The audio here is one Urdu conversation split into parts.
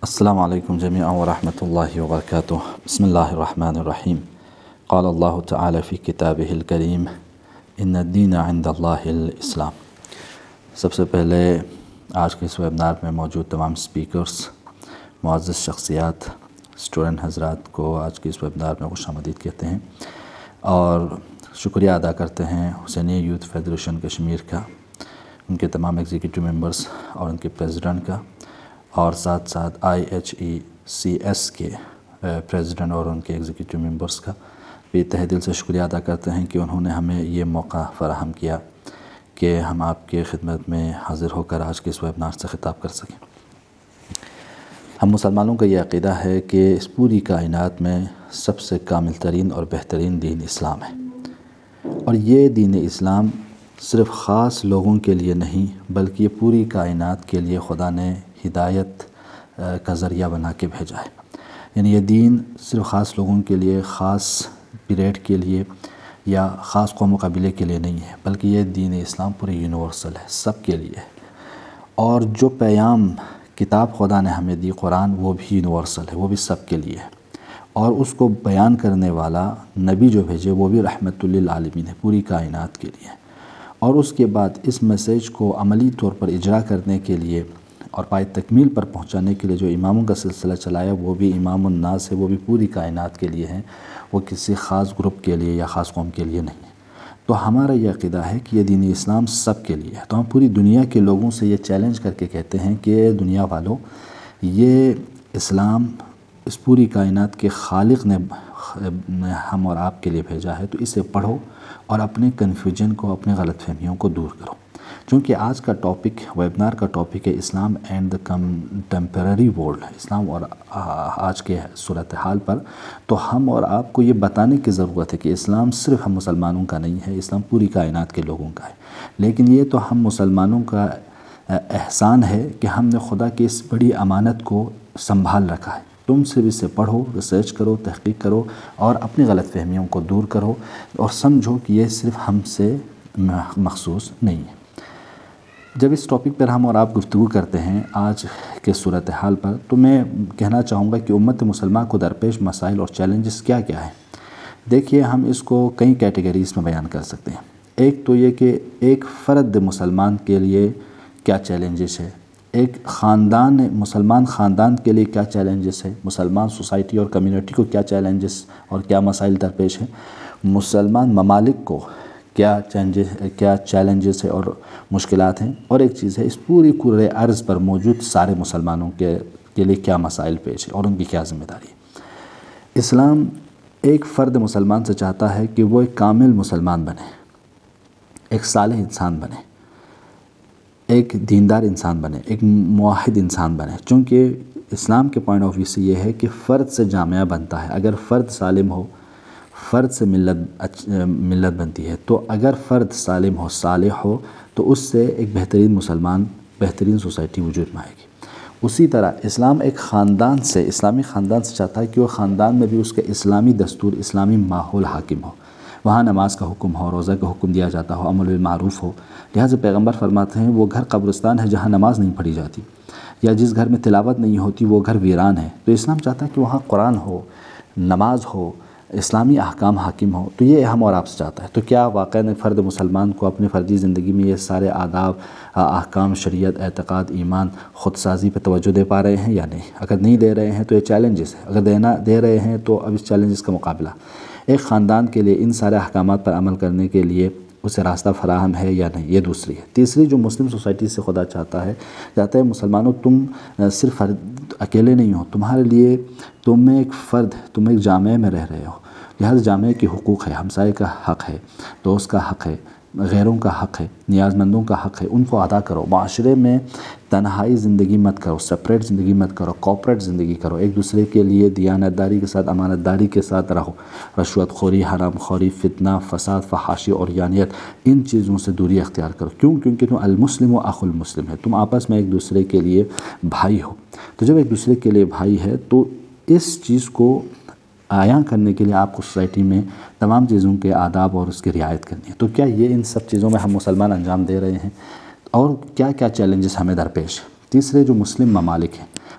السلام علیکم جمیعا ورحمۃ اللہ وبرکاتہ۔ بسم اللہ الرحمن الرحیم۔ قال اللہ تعالی فی کتابہ الکریم ان الدین عند اللہ الاسلام۔ سب سے پہلے آج کے اس ویبنار میں موجود تمام سپیکرز، معزز شخصیات، اسٹوڈنٹ حضرات کو آج کے اس ویبنار میں خوش آمدید کہتے ہیں اور شکریہ ادا کرتے ہیں حسینیہ یوتھ فیڈریشن کشمیر کا، ان کے تمام ایگزیکٹو ممبرز اور ان کے پریزیڈنٹ کا، اور ساتھ ساتھ IHECS کے پریزیڈنٹ اور ان کے ایگزیکٹو ممبرز کا بھی تہہ دل سے شکریہ ادا کرتے ہیں کہ انہوں نے ہمیں یہ موقع فراہم کیا کہ ہم آپ کے خدمت میں حاضر ہو کر آج کے اس ویبنار سے خطاب کر سکیں۔ ہم مسلمانوں کا یہ عقیدہ ہے کہ اس پوری کائنات میں سب سے کامل ترین اور بہترین دین اسلام ہے، اور یہ دین اسلام صرف خاص لوگوں کے لیے نہیں بلکہ یہ پوری کائنات کے لیے خدا نے ہدایت کا ذریعہ بنا کے بھیجا ہے۔ یعنی یہ دین صرف خاص لوگوں کے لیے، خاص پیریڈ کے لیے یا خاص قوم و قبیلے کے لیے نہیں ہے، بلکہ یہ دین اسلام پورے یونیورسل ہے، سب کے لیے ہے۔ اور جو پیام کتاب خدا نے ہمیں دی قرآن، وہ بھی یونیورسل ہے، وہ بھی سب کے لیے ہے، اور اس کو بیان کرنے والا نبی جو بھیجے وہ بھی رحمت للعالمین ہے، پوری کائنات کے لیے۔ اور اس کے بعد اس میسیج کو عملی طور پر اجرا کرنے کے لیے اور پائے تکمیل پر پہنچانے کے لیے جو اماموں کا سلسلہ چلایا، وہ بھی امام الناس ہے، وہ بھی پوری کائنات کے لیے ہیں، وہ کسی خاص گروپ کے لیے یا خاص قوم کے لیے نہیں ہے۔ تو ہمارا یہ عقیدہ ہے کہ یہ دین اسلام سب کے لیے ہے۔ تو ہم پوری دنیا کے لوگوں سے یہ چیلنج کر کے کہتے ہیں کہ دنیا والوں، یہ اسلام اس پوری کائنات کے خالق نے ہم اور آپ کے لیے بھیجا ہے، تو اسے پڑھو اور اپنے کنفیوژن کو، اپنے غلط فہمیوں کو دور کرو۔ چونکہ آج کا ٹاپک، ویبنار کا ٹاپک ہے اسلام اینڈ دا کنٹمپریری ورلڈ، اسلام اور آج کے صورتحال پر، تو ہم اور آپ کو یہ بتانے کی ضرورت ہے کہ اسلام صرف ہم مسلمانوں کا نہیں ہے، اسلام پوری کائنات کے لوگوں کا ہے۔ لیکن یہ تو ہم مسلمانوں کا احسان ہے کہ ہم نے خدا کی اس بڑی امانت کو سنبھال رکھا ہے۔ تم سے بھی اسے پڑھو، ریسرچ کرو، تحقیق کرو اور اپنی غلط فہمیوں کو دور کرو، اور سمجھو کہ یہ صرف ہم سے مخصوص نہیں ہے۔ جب اس ٹاپک پر ہم اور آپ گفتگو کرتے ہیں آج کے صورتحال پر، تو میں کہنا چاہوں گا کہ امت مسلمہ کو درپیش مسائل اور چیلنجز کیا کیا ہیں۔ دیکھیے، ہم اس کو کئی کیٹیگریز میں بیان کر سکتے ہیں۔ ایک تو یہ کہ ایک فرد مسلمان کے لیے کیا چیلنجز ہے، ایک خاندان، مسلمان خاندان کے لیے کیا چیلنجز ہے، مسلمان سوسائٹی اور کمیونٹی کو کیا چیلنجز اور کیا مسائل درپیش ہیں، مسلمان ممالک کو کیا چیلنجز ہے اور مشکلات ہیں، اور ایک چیز ہے اس پوری کرۂ ارض پر موجود سارے مسلمانوں کے لیے کیا مسائل پیش ہے اور ان کی کیا ذمہ داری ہے۔ اسلام ایک فرد مسلمان سے چاہتا ہے کہ وہ ایک کامل مسلمان بنے، ایک صالح انسان بنے، ایک دیندار انسان بنے، ایک موحد انسان بنے، چونکہ اسلام کے پوائنٹ آف ویو سے یہ ہے کہ فرد سے جامعہ بنتا ہے۔ اگر فرد سالم ہو، فرد سے ملت بنتی ہے، تو اگر فرد سالم ہو، صالح ہو، تو اس سے ایک بہترین مسلمان، بہترین سوسائٹی وجود میں آئے گی۔ اسی طرح اسلام ایک خاندان سے، اسلامی خاندان سے چاہتا ہے کہ وہ خاندان میں بھی اس کے اسلامی دستور، اسلامی ماحول حاکم ہو، وہاں نماز کا حکم ہو، روزہ کا حکم دیا جاتا ہو، امر بالمعروف ہو۔ لہٰذا پیغمبر فرماتے ہیں وہ گھر قبرستان ہے جہاں نماز نہیں پڑھی جاتی، یا جس گھر میں تلاوت نہیں ہوتی وہ گھر ویران ہے۔ تو اسلام چاہتا ہے کہ وہاں قرآن ہو، نماز ہو، اسلامی احکام حاکم ہو۔ تو یہ ہم اور آپ سے چاہتا ہے۔ تو کیا واقعاً فرد مسلمان کو اپنی فردی زندگی میں یہ سارے آداب، احکام، شریعت، اعتقاد، ایمان، خود سازی پہ توجہ دے پا رہے ہیں یا نہیں؟ اگر نہیں دے رہے ہیں تو یہ چیلنجز ہے، اگر دے رہے ہیں تو اب اس چیلنجز کا مقابلہ ایک خاندان کے لیے ان سارے احکامات پر عمل کرنے کے لیے اسے راستہ فراہم ہے یا نہیں، یہ دوسری ہے۔ تیسری جو مسلم سوسائٹی سے خدا چاہتا ہے مسلمانوں، تم صرف اکیلے نہیں ہو، تمہارے لیے تم ایک فرد، تم ایک جامعہ میں رہ رہے ہو، لہذا جامعہ کے حقوق ہے، ہمسائے کا حق ہے، دوست کا حق ہے، غیروں کا حق ہے، نیاز مندوں کا حق ہے، ان کو ادا کرو۔ معاشرے میں تنہائی زندگی مت کرو، سپریٹ زندگی مت کرو، کوپریٹ زندگی کرو، ایک دوسرے کے لیے دیانتداری کے ساتھ، امانت داری کے ساتھ رہو۔ رشوت خوری، حرام خوری، فتنہ، فساد، فحاشی اور یانیت، ان چیزوں سے دوری اختیار کرو۔ کیونکہ تم المسلم و اخو المسلم ہے، تم آپس میں ایک دوسرے کے لیے بھائی ہو۔ تو جب ایک دوسرے کے لیے بھائی ہے تو اس چیز کو عیاں کرنے کے لیے آپ کو سوسائٹی میں تمام چیزوں کے آداب اور اس کی رعایت کرنی ہے۔ تو کیا یہ ان سب چیزوں میں ہم مسلمان انجام دے رہے ہیں؟ اور کیا کیا چیلنجز ہمیں درپیش ہیں؟ تیسرے جو مسلم ممالک ہیں،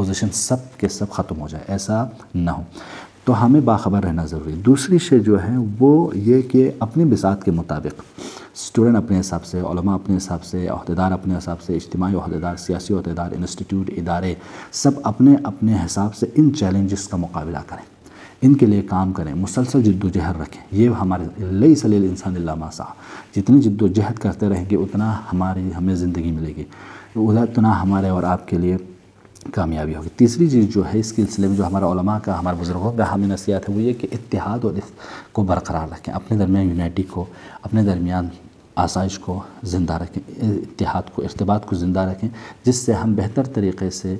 پوزیشن سب کے سب ختم ہو جائے، ایسا نہ ہو، تو ہمیں باخبر رہنا ضروری ہے۔ دوسری شے جو ہے وہ یہ کہ اپنی بساط کے مطابق اسٹوڈنٹ اپنے حساب سے، علماء اپنے حساب سے، عہدیدار اپنے حساب سے، اجتماعی عہدیدار، سیاسی عہدیدار، انسٹیٹیوٹ، ادارے، سب اپنے اپنے حساب سے ان چیلنجز کا مقابلہ کریں، ان کے لیے کام کریں، مسلسل جد و جہد رکھیں۔ یہ ہمارے لیس للانسان الا ما سعی، جتنی جد و جہد کرتے رہیں گے اتنا ہمیں زندگی ملے گی، اتنا ہمارے اور آپ کے لیے کامیابی ہوگی۔ تیسری چیز جو ہے اس کے سلسلے میں جو ہمارا علماء کا، ہمارے بزرگوں کا ہمیں نصیحت ہے وہ یہ کہ اتحاد اور کو برقرار رکھیں، اپنے درمیان یونائٹی کو، اپنے درمیان آسائش کو زندہ رکھیں، اتحاد کو، ارتباط کو زندہ رکھیں، جس سے ہم بہتر طریقے سے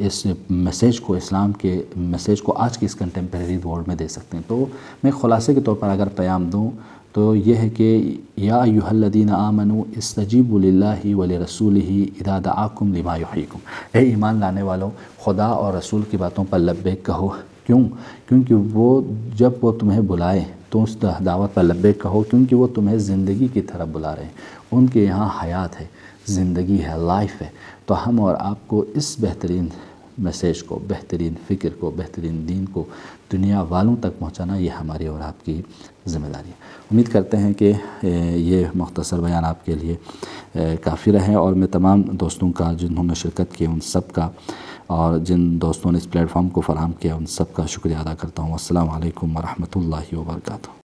اس میسیج کو، اسلام کے میسیج کو آج کی اس کنٹمپریری ورلڈ میں دے سکتے ہیں۔ تو میں خلاصے کے طور پر اگر پیام دوں تو یہ ہے کہ یا ایھا الذین آمنوا استجیبوا للہ ولرسولہ اذا دعاکم لما یحییکم، اے ایمان لانے والوں خدا اور رسول کی باتوں پر لبیک کہو۔ کیونکہ وہ جب وہ تمہیں بلائے تو اس دعوت پر لبیک کہو، کیونکہ وہ تمہیں زندگی کی طرف بلا رہے ہیں، ان کے یہاں حیات ہے، زندگی ہے، لائف ہے۔ تو ہم اور آپ کو اس بہترین میسیج کو، بہترین فکر کو، بہترین دین کو دنیا والوں تک پہنچانا یہ ہماری اور آپ کی ذمہ داری ہے۔ امید کرتے ہیں کہ یہ مختصر بیان آپ کے لیے کافی رہے، اور میں تمام دوستوں کا جنہوں نے شرکت کی ان سب کا، اور جن دوستوں نے اس پلیٹ فارم کو فراہم کیا ان سب کا شکریہ ادا کرتا ہوں۔ السلام علیکم ورحمۃ اللہ وبرکاتہ۔